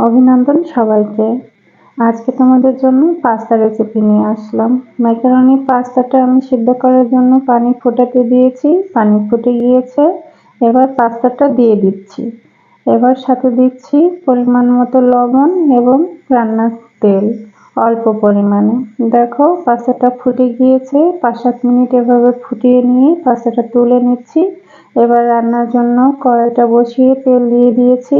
অভিনন্দন সবাইকে। আজকে তোমাদের জন্য পাস্তা রেসিপি নিয়ে আসলাম। ম্যাকারনি পাস্তাটা আমি সিদ্ধ করার জন্য পানি ফোটাতে দিয়েছি, পানি ফুটে গিয়েছে। এবার পাস্তাটা দিয়ে দিচ্ছি। এবার সাথে দিচ্ছি পরিমাণ মতো লবণ এবং রান্নার তেল অল্প পরিমাণে। দেখো পাস্তাটা ফুটে গিয়েছে, 5-7 মিনিট এভাবে ফুটিয়ে নিয়ে পাস্তাটা তুলে নিচ্ছি। এবার রান্নার জন্য কড়াইটা বসিয়ে তেল দিয়ে দিয়েছি।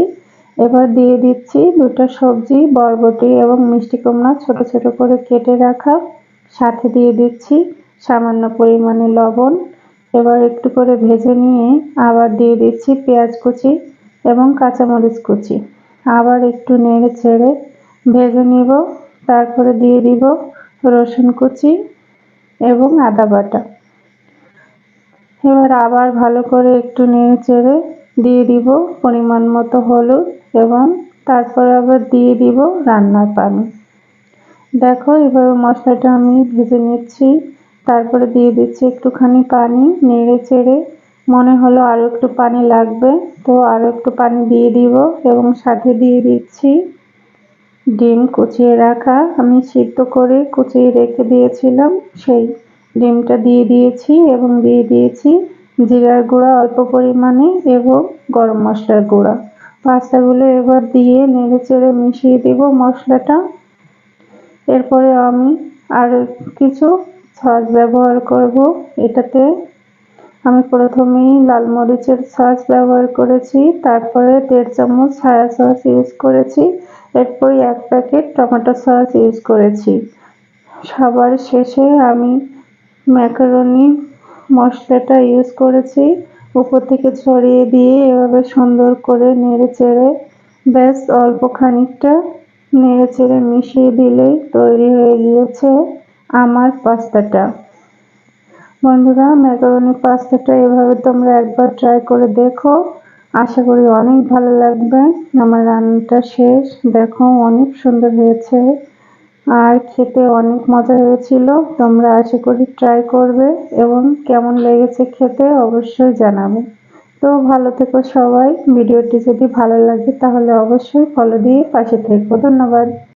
এবার দিয়ে দিচ্ছি দুটো সবজি, বরবটি এবং মিষ্টি কুমড়া ছোট ছোট করে কেটে রাখা। সাথে দিয়ে দিচ্ছি সামান্য পরিমাণে লবণ। এবার একটু করে ভেজে নিয়ে আবার দিয়ে দিচ্ছি পেঁয়াজ কুচি এবং কাঁচামরিচ কুচি। আবার একটু নেড়ে ছেড়ে ভেজে নিব। তারপরে দিয়ে দিব রসুন কুচি এবং আদা বাটা। এবার আবার ভালো করে একটু নেড়ে চেড়ে দিয়ে দিব পরিমাণ মতো হলুদ এবং তারপরে আবার দিয়ে দিব রান্নার পানি। দেখো এভাবে মশলাটা আমি ভেজে নিচ্ছি। তারপরে দিয়ে দিচ্ছি একটুখানি পানি, নেড়ে চেড়ে মনে হলো আরও একটু পানি লাগবে, তো আরও একটু পানি দিয়ে দিব এবং সাথে দিয়ে দিচ্ছি ডিম কুচিয়ে রাখা। আমি সিদ্ধ করে কুচিয়ে রেখে দিয়েছিলাম, সেই ডিমটা দিয়ে দিয়েছি এবং দিয়ে দিয়েছি জিরার গুঁড়া অল্প পরিমাণে এবং গরম মশলার গুঁড়া। পাস্তাগুলো এবার দিয়ে নেড়ে চেড়ে মিশিয়ে দিব মশলাটা। এরপরে আমি আর কিছু সস ব্যবহার করব। এটাতে আমি প্রথমেই লাল মরিচের সস ব্যবহার করেছি, তারপরে 1.5 চামচ সয়া সস ইউজ করেছি, এরপরে 1 প্যাকেট টমেটো সস ইউজ করেছি। সবার শেষে আমি ম্যাকারনি মশলাটা ইউজ করেছি, উপর থেকে ছড়িয়ে দিয়ে এভাবে সুন্দর করে নেড়ে চেড়ে ব্যাস অল্প খানিকটা নেড়ে চেড়ে মিশিয়ে দিলেই তৈরি হয়ে গিয়েছে আমার পাস্তাটা। বন্ধুরা, ম্যাকারনি পাস্তাটা এভাবে তোমরা একবার ট্রাই করে দেখো, আশা করি অনেক ভালো লাগবে। আমার রান্নাটা শেষ, দেখো অনেক সুন্দর হয়েছে আর খেতে অনেক মজা হয়েছিল। তোমরা আশা করি ট্রাই করবে এবং কেমন লেগেছে খেতে অবশ্যই জানাবে। তো ভালো থেকো সবাই। ভিডিওটি যদি ভালো লাগে তাহলে অবশ্যই ফলো দিয়ে পাশে থেকো। ধন্যবাদ।